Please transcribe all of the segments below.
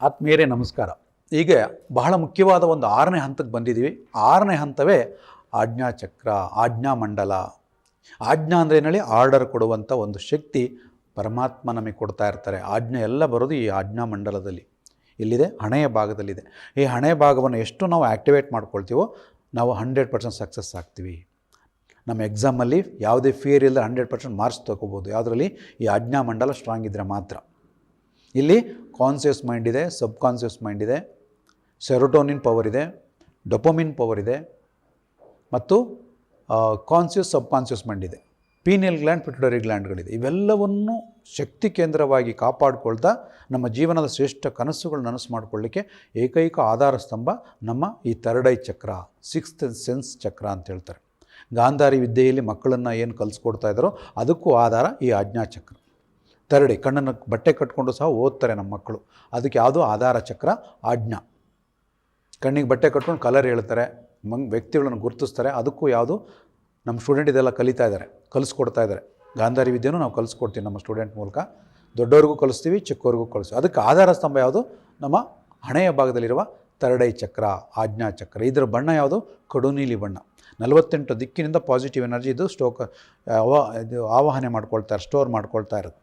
ಆತ್ಮೀಯರೇ ನಮಸ್ಕಾರ. ಈಗ ಬಹಳ ಮುಖ್ಯವಾದ ಒಂದು 6ನೇ ಹಂತಕ್ಕೆ ಬಂದಿದ್ದೀವಿ. 6ನೇ ಹಂತವೇ ಆಜ್ಞಾಚಕ್ರ, ಆಜ್ಞಾಮಂಡಲ. ಆಜ್ಞಾ ಅಂದರೆ ಏನೇಳಿ ಆರ್ಡರ್ ಕೊಡುವಂಥ ಒಂದು ಶಕ್ತಿ ಪರಮಾತ್ಮ ನಮಗೆ ಕೊಡ್ತಾ ಇರ್ತಾರೆ. ಆಜ್ಞೆ ಎಲ್ಲ ಬರೋದು ಈ ಆಜ್ಞಾಮಂಡಲದಲ್ಲಿ. ಇಲ್ಲಿದೆ, ಹಣೆಯ ಭಾಗದಲ್ಲಿದೆ. ಈ ಹಣೆಯ ಭಾಗವನ್ನು ಎಷ್ಟು ನಾವು ಆ್ಯಕ್ಟಿವೇಟ್ ಮಾಡ್ಕೊಳ್ತೀವೋ ನಾವು 100% ಸಕ್ಸಸ್ ಆಗ್ತೀವಿ. ನಮ್ಮ ಎಕ್ಸಾಮಲ್ಲಿ ಯಾವುದೇ ಫಿಯರ್ ಇಲ್ಲದೆ 100% ಮಾರ್ಕ್ಸ್ ತೊಗೋಬೋದು. ಯಾವುದರಲ್ಲಿ? ಈ ಆಜ್ಞಾಮಂಡಲ ಸ್ಟ್ರಾಂಗ್ ಇದ್ದರೆ ಮಾತ್ರ. ಇಲ್ಲಿ ಕಾನ್ಷಿಯಸ್ ಮೈಂಡ್ ಇದೆ, ಸಬ್ ಕಾನ್ಷಿಯಸ್ ಮೈಂಡ್ ಇದೆ, ಸೆರೋಟೋನಿನ್ ಪವರ್ ಇದೆ, ಡೊಪಮಿನ್ ಪವರ್ ಇದೆ ಮತ್ತು ಕಾನ್ಷಿಯಸ್ ಸಬ್ ಕಾನ್ಷಿಯಸ್ ಮೈಂಡ್ ಇದೆ, ಪೀನಿಯಲ್ ಗ್ಲ್ಯಾಂಡ್, ಪಿಟ್ಯುಟರಿ ಗ್ಲ್ಯಾಂಡ್ಗಳಿದೆ. ಇವೆಲ್ಲವನ್ನು ಶಕ್ತಿ ಕೇಂದ್ರವಾಗಿ ಕಾಪಾಡಿಕೊಳ್ತಾ ನಮ್ಮ ಜೀವನದ ಶ್ರೇಷ್ಠ ಕನಸುಗಳು ನನಸು ಮಾಡಿಕೊಳ್ಳಿಕ್ಕೆ ಏಕೈಕ ಆಧಾರ ಸ್ತಂಭ ನಮ್ಮ ಈ ಥರ್ಡ್ ಐ ಚಕ್ರ, 6th ಸೆನ್ಸ್ ಚಕ್ರ ಅಂತ ಹೇಳ್ತಾರೆ. ಗಾಂಧಾರಿ ವಿದ್ಯೆಯಲ್ಲಿ ಮಕ್ಕಳನ್ನು ಏನು ಕಲಿಸ್ಕೊಡ್ತಾ ಇದ್ದಾರೋ ಅದಕ್ಕೂ ಆಧಾರ ಈ ಆಜ್ಞಾಚಕ್ರ. ಥರ್ಡ್ ಐ, ಕಣ್ಣನ್ನು ಬಟ್ಟೆ ಕಟ್ಕೊಂಡು ಸಹ ಓದ್ತಾರೆ ನಮ್ಮ ಮಕ್ಕಳು. ಅದಕ್ಕೆ ಯಾವುದೋ ಆಧಾರ ಚಕ್ರ ಆಜ್ಞಾ. ಕಣ್ಣಿಗೆ ಬಟ್ಟೆ ಕಟ್ಕೊಂಡು ಕಲರ್ ಹೇಳ್ತಾರೆ, ವ್ಯಕ್ತಿಗಳನ್ನು ಗುರುತಿಸ್ತಾರೆ. ಅದಕ್ಕೂ ಯಾವುದು ನಮ್ಮ ಸ್ಟೂಡೆಂಟ್ ಇದೆಲ್ಲ ಕಲಿತಾ ಇದ್ದಾರೆ, ಕಲಿಸ್ಕೊಡ್ತಾ ಇದ್ದಾರೆ. ಗಾಂಧಾರಿ ವಿದ್ಯೆನೂ ನಾವು ಕಲಿಸ್ಕೊಡ್ತೀವಿ ನಮ್ಮ ಸ್ಟೂಡೆಂಟ್ ಮೂಲಕ. ದೊಡ್ಡವ್ರಿಗೂ ಕಲಿಸ್ತೀವಿ, ಚಿಕ್ಕವ್ರಿಗೂ ಕಲಿಸ್ತೀವಿ. ಅದಕ್ಕೆ ಆಧಾರ ಸ್ತಂಭ ಯಾವುದು? ನಮ್ಮ ಹಣೆಯ ಭಾಗದಲ್ಲಿರುವ ಥರ್ಡ್ ಐ ಚಕ್ರ, ಆಜ್ಞಾ ಚಕ್ರ. ಇದರ ಬಣ್ಣ ಯಾವುದು? ಕಡು ನೀಲಿ ಬಣ್ಣ. 48 ದಿಕ್ಕಿನಿಂದ ಪಾಸಿಟಿವ್ ಎನರ್ಜಿ ಇದು ಆವಾಹನೆ ಮಾಡ್ಕೊಳ್ತಾರೆ, ಸ್ಟೋರ್ ಮಾಡ್ಕೊಳ್ತಾ ಇರುತ್ತೆ.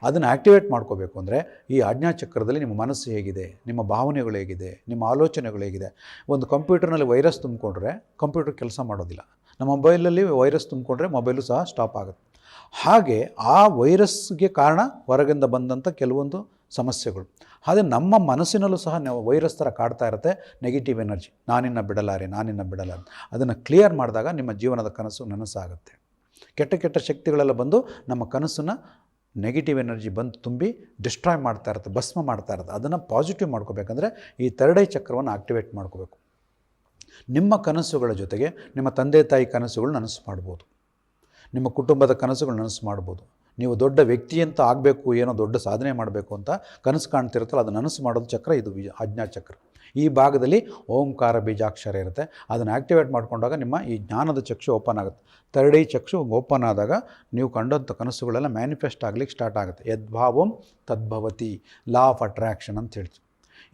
ಅದನ್ನು ಆ್ಯಕ್ಟಿವೇಟ್ ಮಾಡ್ಕೋಬೇಕು ಅಂದರೆ ಈ ಆಜ್ಞಾಚಕ್ರದಲ್ಲಿ ನಿಮ್ಮ ಮನಸ್ಸು ಹೇಗಿದೆ, ನಿಮ್ಮ ಭಾವನೆಗಳು ಹೇಗಿದೆ, ನಿಮ್ಮ ಆಲೋಚನೆಗಳು ಹೇಗಿದೆ. ಒಂದು ಕಂಪ್ಯೂಟರ್ನಲ್ಲಿ ವೈರಸ್ ತುಂಬಿಕೊಂಡ್ರೆ ಕಂಪ್ಯೂಟರ್ ಕೆಲಸ ಮಾಡೋದಿಲ್ಲ. ನಮ್ಮ ಮೊಬೈಲಲ್ಲಿ ವೈರಸ್ ತುಂಬಿಕೊಂಡ್ರೆ ಮೊಬೈಲು ಸಹ ಸ್ಟಾಪ್ ಆಗುತ್ತೆ. ಹಾಗೆ ಆ ವೈರಸ್ಗೆ ಕಾರಣ ಹೊರಗಿಂದ ಬಂದಂಥ ಕೆಲವೊಂದು ಸಮಸ್ಯೆಗಳು. ಹಾಗೆ ನಮ್ಮ ಮನಸ್ಸಿನಲ್ಲೂ ಸಹ ವೈರಸ್ ಥರ ಕಾಡ್ತಾ ಇರುತ್ತೆ ನೆಗೆಟಿವ್ ಎನರ್ಜಿ. ನಾನಿನ್ನ ಬಿಡಲಾರೆ. ಅದನ್ನು ಕ್ಲಿಯರ್ ಮಾಡಿದಾಗ ನಿಮ್ಮ ಜೀವನದ ಕನಸು ನನಸಾಗುತ್ತೆ. ಕೆಟ್ಟ ಶಕ್ತಿಗಳೆಲ್ಲ ಬಂದು ನಮ್ಮ ಕನಸನ್ನು ನೆಗೆಟಿವ್ ಎನರ್ಜಿ ಬಂದು ತುಂಬಿ ಡಿಸ್ಟ್ರಾಯ್ ಮಾಡ್ತಾ ಇರುತ್ತೆ, ಭಸ್ಮ ಮಾಡ್ತಾ ಇರುತ್ತೆ. ಅದನ್ನು ಪಾಸಿಟಿವ್ ಮಾಡ್ಕೋಬೇಕಂದ್ರೆ ಈ ಥರ್ಡ್ ಐ ಚಕ್ರವನ್ನು ಆಕ್ಟಿವೇಟ್ ಮಾಡ್ಕೋಬೇಕು. ನಿಮ್ಮ ಕನಸುಗಳ ಜೊತೆಗೆ ನಿಮ್ಮ ತಂದೆ ತಾಯಿ ಕನಸುಗಳು ನನಸು ಮಾಡ್ಬೋದು, ನಿಮ್ಮ ಕುಟುಂಬದ ಕನಸುಗಳು ನನಸು ಮಾಡ್ಬೋದು. ನೀವು ದೊಡ್ಡ ವ್ಯಕ್ತಿ ಅಂತ ಆಗಬೇಕು, ಏನೋ ದೊಡ್ಡ ಸಾಧನೆ ಮಾಡಬೇಕು ಅಂತ ಕನಸು ಕಾಣ್ತಿರುತ್ತಲ್ಲ, ಅದು ನನಸು ಮಾಡೋದು ಚಕ್ರ ಇದು ಆಜ್ಞಾಚಕ್ರ. ಈ ಭಾಗದಲ್ಲಿ ಓಂಕಾರ ಬೀಜಾಕ್ಷರ ಇರುತ್ತೆ. ಅದನ್ನು ಆ್ಯಕ್ಟಿವೇಟ್ ಮಾಡ್ಕೊಂಡಾಗ ನಿಮ್ಮ ಈ ಜ್ಞಾನದ ಚಕ್ಷು ಓಪನ್ ಆಗುತ್ತೆ. ಥರ್ಡ್ ಐ ಚಕ್ಷು ಓಪನ್ ಆದಾಗ ನೀವು ಕಂಡಂಥ ಕನಸುಗಳೆಲ್ಲ ಮ್ಯಾನಿಫೆಸ್ಟ್ ಆಗಲಿಕ್ಕೆ ಸ್ಟಾರ್ಟ್ ಆಗುತ್ತೆ. ಯದ್ಭಾವಂ ತದ್ಭವತಿ, ಲಾ ಆಫ್ ಅಟ್ರ್ಯಾಕ್ಷನ್ ಅಂತ ಹೇಳ್ತೀವಿ.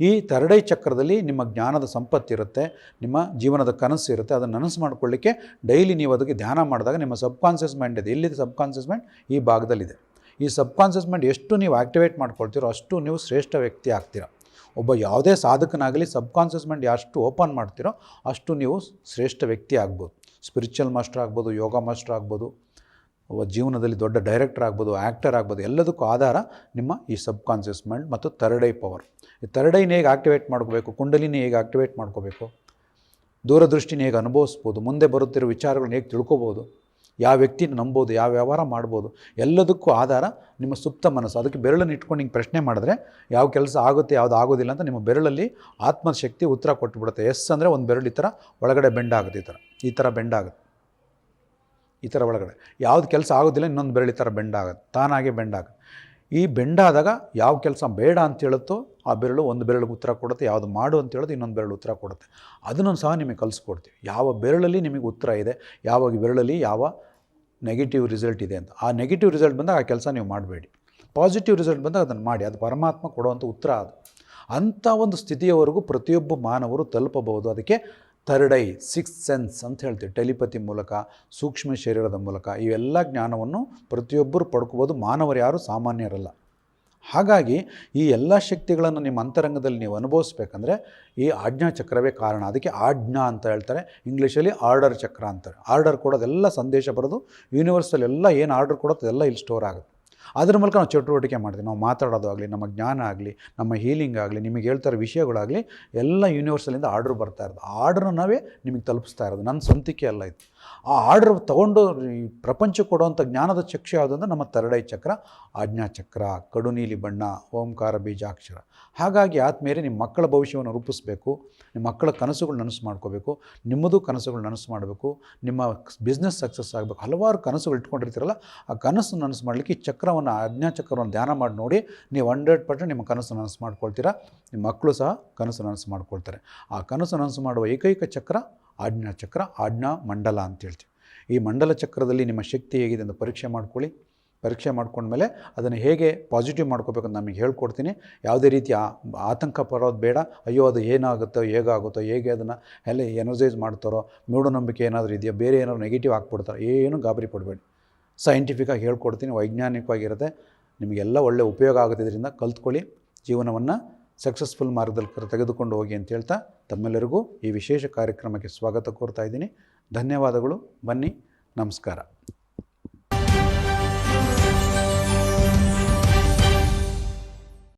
ಈ ಥರ್ಡ್ ಐ ಚಕ್ರದಲ್ಲಿ ನಿಮ್ಮ ಜ್ಞಾನದ ಸಂಪತ್ತಿರುತ್ತೆ, ನಿಮ್ಮ ಜೀವನದ ಕನಸು ಇರುತ್ತೆ. ಅದನ್ನು ನನಸು ಮಾಡ್ಕೊಳ್ಳಿಕ್ಕೆ ಡೈಲಿ ನೀವು ಅದಕ್ಕೆ ಧ್ಯಾನ ಮಾಡಿದಾಗ ನಿಮ್ಮ ಸಬ್ ಕಾನ್ಷಿಯಸ್ ಮೈಂಡ್ ಇದೆ. ಎಲ್ಲಿದೆ ಸಬ್ ಕಾನ್ಷಿಯಸ್ ಮೈಂಡ್? ಈ ಭಾಗದಲ್ಲಿದೆ. ಈ ಸಬ್ ಕಾನ್ಷಿಯಸ್ ಮೈಂಡ್ ಎಷ್ಟು ನೀವು ಆ್ಯಕ್ಟಿವೇಟ್ ಮಾಡ್ಕೊಳ್ತೀರೋ ಅಷ್ಟು ನೀವು ಶ್ರೇಷ್ಠ ವ್ಯಕ್ತಿ ಆಗ್ತೀರ. ಒಬ್ಬ ಯಾವುದೇ ಸಾಧಕನಾಗಲಿ ಸಬ್ ಕಾನ್ಷಿಯಸ್ ಮೈಂಡ್ ಎಷ್ಟು ಓಪನ್ ಮಾಡ್ತೀರೋ ಅಷ್ಟು ನೀವು ಶ್ರೇಷ್ಠ ವ್ಯಕ್ತಿ ಆಗ್ಬೋದು. ಸ್ಪಿರಿಚುವಲ್ ಮಾಸ್ಟರ್ ಆಗ್ಬೋದು, ಯೋಗ ಮಾಸ್ಟರ್ ಆಗ್ಬೋದು, ಒಬ್ಬ ಜೀವನದಲ್ಲಿ ದೊಡ್ಡ ಡೈರೆಕ್ಟರ್ ಆಗ್ಬೋದು, ಆ್ಯಕ್ಟರ್ ಆಗ್ಬೋದು. ಎಲ್ಲದಕ್ಕೂ ಆಧಾರ ನಿಮ್ಮ ಈ ಸಬ್ ಕಾನ್ಷಿಯಸ್ ಮೈಂಡ್ ಮತ್ತು ಥರ್ಡ್ ಐ ಪವರ್. ಈ ಥರ್ಡ್ ಐನ ಹೇಗೆ ಆಕ್ಟಿವೇಟ್ ಮಾಡ್ಕೋಬೇಕು, ಕುಂಡಲಿನಿ ಹೇಗೆ ಆಕ್ಟಿವೇಟ್ ಮಾಡ್ಕೋಬೇಕು, ದೂರದೃಷ್ಟಿನ ಹೇಗೆ ಅನುಭವಿಸ್ಬೋದು, ಮುಂದೆ ಬರುತ್ತಿರೋ ವಿಚಾರಗಳನ್ನ ಹೇಗೆ ತಿಳ್ಕೊಬೋದು, ಯಾವ ವ್ಯಕ್ತಿನ ನಂಬೋದು, ಯಾವ ವ್ಯವಹಾರ ಮಾಡ್ಬೋದು, ಎಲ್ಲದಕ್ಕೂ ಆಧಾರ ನಿಮ್ಮ ಸುಪ್ತ ಮನಸ್ಸು. ಅದಕ್ಕೆ ಬೆರಳನ್ನು ಇಟ್ಕೊಂಡು ಹಿಂಗೆ ಪ್ರಶ್ನೆ ಮಾಡಿದ್ರೆ ಯಾವ ಕೆಲಸ ಆಗುತ್ತೆ, ಯಾವುದು ಆಗೋದಿಲ್ಲ ಅಂತ ನಿಮ್ಮ ಬೆರಳಲ್ಲಿ ಆತ್ಮದ ಶಕ್ತಿ ಉತ್ತರ ಕೊಟ್ಟುಬಿಡುತ್ತೆ. ಎಸ್ ಅಂದರೆ ಒಂದು ಬೆರಳು ಈ ಥರ ಒಳಗಡೆ ಬೆಂಡ್ ಆಗುತ್ತೆ, ಈ ಥರ ಬೆಂಡ್ ಆಗುತ್ತೆ, ಈ ಥರ ಒಳಗಡೆ ಯಾವ್ದು ಕೆಲಸ ಆಗೋದಿಲ್ಲ, ಇನ್ನೊಂದು ಬೆರಳು ಈ ಥರ ಬೆಂಡ್ ಆಗುತ್ತೆ, ತಾನಾಗೆ ಬೆಂಡ್ ಆಗುತ್ತೆ. ಈ ಬೆಂಡಾದಾಗ ಯಾವ ಕೆಲಸ ಬೇಡ ಅಂತ ಹೇಳುತ್ತೋ ಆ ಬೆರಳು ಒಂದು ಬೆರಳಿಗೆ ಉತ್ತರ ಕೊಡುತ್ತೆ, ಯಾವುದು ಮಾಡು ಅಂತ ಹೇಳೋದು ಇನ್ನೊಂದು ಬೆರಳು ಉತ್ತರ ಕೊಡುತ್ತೆ. ಅದನ್ನು ಸಹ ನಿಮಗೆ ಕಲಿಸ್ಕೊಡ್ತೀವಿ. ಯಾವ ಬೆರಳಲ್ಲಿ ನಿಮಗೆ ಉತ್ತರ ಇದೆ, ಯಾವ ಬೆರಳಲ್ಲಿ ಯಾವ ನೆಗೆಟಿವ್ ರಿಸಲ್ಟ್ ಇದೆ ಅಂತ. ಆ ನೆಗೆಟಿವ್ ರಿಸಲ್ಟ್ ಬಂದಾಗ ಆ ಕೆಲಸ ನೀವು ಮಾಡಬೇಡಿ. ಪಾಸಿಟಿವ್ ರಿಸಲ್ಟ್ ಬಂದಾಗ ಅದನ್ನು ಮಾಡಿ. ಅದು ಪರಮಾತ್ಮ ಕೊಡುವಂಥ ಉತ್ತರ. ಅದು ಅಂಥ ಒಂದು ಸ್ಥಿತಿಯವರೆಗೂ ಪ್ರತಿಯೊಬ್ಬ ಮಾನವರು ತಲುಪಬಹುದು. ಅದಕ್ಕೆ ಥರ್ಡ್ ಐ, 6th ಸೆನ್ಸ್ ಅಂತ ಹೇಳ್ತೀವಿ. ಟೆಲಿಪತಿ ಮೂಲಕ, ಸೂಕ್ಷ್ಮ ಶರೀರದ ಮೂಲಕ ಇವೆಲ್ಲ ಜ್ಞಾನವನ್ನು ಪ್ರತಿಯೊಬ್ಬರು ಪಡ್ಕೋಬೋದು. ಮಾನವರು ಯಾರು ಸಾಮಾನ್ಯರಲ್ಲ. ಹಾಗಾಗಿ ಈ ಎಲ್ಲ ಶಕ್ತಿಗಳನ್ನು ನಿಮ್ಮ ಅಂತರಂಗದಲ್ಲಿ ನೀವು ಅನುಭವಿಸ್ಬೇಕಂದ್ರೆ ಈ ಆಜ್ಞಾಚಕ್ರವೇ ಕಾರಣ. ಅದಕ್ಕೆ ಆಜ್ಞಾ ಅಂತ ಹೇಳ್ತಾರೆ. ಇಂಗ್ಲೀಷಲ್ಲಿ ಆರ್ಡರ್ ಚಕ್ರ ಅಂತಾರೆ. ಆರ್ಡರ್ ಕೊಡೋದೆಲ್ಲ ಸಂದೇಶ ಬರೋದು ಯೂನಿವರ್ಸಲ್ಲಿ ಎಲ್ಲ ಏನು ಆರ್ಡರ್ ಕೊಡೋದು ಎಲ್ಲ ಇಲ್ಲಿ ಸ್ಟೋರ್ ಆಗುತ್ತೆ. ಅದರ ಮೂಲಕ ನಾವು ಚಟುವಟಿಕೆ ಮಾಡ್ತೀವಿ. ನಾವು ಮಾತಾಡೋದು ಆಗಲಿ, ನಮ್ಮ ಜ್ಞಾನ ಆಗಲಿ, ನಮ್ಮ ಹೀಲಿಂಗ್ ಆಗಲಿ, ನಿಮಗೆ ಹೇಳ್ತಾರೆ ವಿಷಯಗಳಾಗಲಿ, ಎಲ್ಲ ಯೂನಿವರ್ಸಲ್ಲಿಂದ ಆರ್ಡ್ರ್ ಬರ್ತಾ ಇರೋದು. ಆ ಆರ್ಡ್ರನ್ನ ನಾವೇ ನಿಮಗೆ ತಲುಪಿಸ್ತಾ ಇರೋದು. ನನ್ನ ಸ್ವಂತಿಕೆ ಅಲ್ಲ ಇದು. ಆ ಆರ್ಡ್ರ್ ತೊಗೊಂಡು ಈ ಪ್ರಪಂಚಕ್ಕೆ ಕೊಡುವಂಥ ಜ್ಞಾನದ ಚಕ್ಷು ಯಾವುದಂದ್ರೆ ನಮ್ಮ ಥರ್ಡ್ ಐ ಚಕ್ರ, ಆಜ್ಞಾಚಕ್ರ, ಕಡು ನೀಲಿ ಬಣ್ಣ, ಓಂಕಾರ ಬೀಜಾಕ್ಷರ. ಹಾಗಾಗಿ ಆದ್ಮೇಲೆ ನಿಮ್ಮ ಮಕ್ಕಳ ಭವಿಷ್ಯವನ್ನು ರೂಪಿಸಬೇಕು, ನಿಮ್ಮ ಮಕ್ಕಳ ಕನಸುಗಳು ನನಸು ಮಾಡ್ಕೋಬೇಕು, ನಿಮ್ಮದು ಕನಸುಗಳು ನನಸು ಮಾಡಬೇಕು, ನಿಮ್ಮ ಬಿಸ್ನೆಸ್ ಸಕ್ಸಸ್ ಆಗಬೇಕು. ಹಲವಾರು ಕನಸುಗಳು ಇಟ್ಕೊಂಡಿರ್ತೀರಲ್ಲ, ಆ ಕನಸು ನನಸು ಮಾಡಲಿಕ್ಕೆ ಈ ಚಕ್ರವನ್ನು, ಆಜ್ಞಾಚಕ್ರವನ್ನು ಧ್ಯಾನ ಮಾಡಿ ನೋಡಿ. ನೀವು 100% ನಿಮ್ಮ ಕನಸು ನನಸು ಮಾಡ್ಕೊಳ್ತೀರಾ. ನಿಮ್ಮ ಮಕ್ಕಳು ಸಹ ಕನಸು ನನಸು ಮಾಡ್ಕೊಳ್ತಾರೆ. ಆ ಕನಸು ನನಸು ಮಾಡುವ ಏಕೈಕ ಚಕ್ರ ಆಜ್ಞಾಚಕ್ರ, ಆಜ್ಞಾ ಮಂಡಲ ಅಂತ ಹೇಳ್ತೀವಿ. ಈ ಮಂಡಲ ಚಕ್ರದಲ್ಲಿ ನಿಮ್ಮ ಶಕ್ತಿ ಹೇಗಿದೆ ಅಂತ ಪರೀಕ್ಷೆ ಮಾಡ್ಕೊಳ್ಳಿ. ಪರೀಕ್ಷೆ ಮಾಡ್ಕೊಂಡ್ಮೇಲೆ ಅದನ್ನು ಹೇಗೆ ಪಾಸಿಟಿವ್ ಮಾಡ್ಕೋಬೇಕು ಅಂತ ನಮಗೆ ಹೇಳ್ಕೊಡ್ತೀನಿ. ಯಾವುದೇ ರೀತಿಯ ಆತಂಕ ಪಡೋದು ಬೇಡ. ಅಯ್ಯೋ ಅದು ಏನಾಗುತ್ತೋ ಹೇಗಾಗುತ್ತೋ ಹೇಗೆ ಅದನ್ನು ಎಲ್ಲ ಎನರ್ಜೈಸ್ ಮಾಡ್ತಾರೋ, ಮೂಢನಂಬಿಕೆ ಏನಾದರೂ ಇದೆಯಾ, ಬೇರೆ ಏನಾದ್ರು ನೆಗೆಟಿವ್ ಹಾಕ್ಬಿಡ್ತಾರೋ, ಏನು ಗಾಬರಿ ಪಡಬೇಡಿ. ಸೈಂಟಿಫಿಕಾಗಿ ಹೇಳ್ಕೊಡ್ತೀನಿ, ವೈಜ್ಞಾನಿಕವಾಗಿರುತ್ತೆ. ನಿಮಗೆಲ್ಲ ಒಳ್ಳೆ ಉಪಯೋಗ ಆಗುತ್ತೆ. ಇದರಿಂದ ಕಲ್ತ್ಕೊಳ್ಳಿ, ಜೀವನವನ್ನು ಸಕ್ಸಸ್ಫುಲ್ ಮಾರ್ಗದಲ್ಲಿ ತೆಗೆದುಕೊಂಡು ಹೋಗಿ ಅಂತ ಹೇಳ್ತಾ ತಮ್ಮೆಲ್ಲರಿಗೂ ಈ ವಿಶೇಷ ಕಾರ್ಯಕ್ರಮಕ್ಕೆ ಸ್ವಾಗತ ಕೋರ್ತಾ ಇದ್ದೀನಿ. ಧನ್ಯವಾದಗಳು. ಬನ್ನಿ, ನಮಸ್ಕಾರ.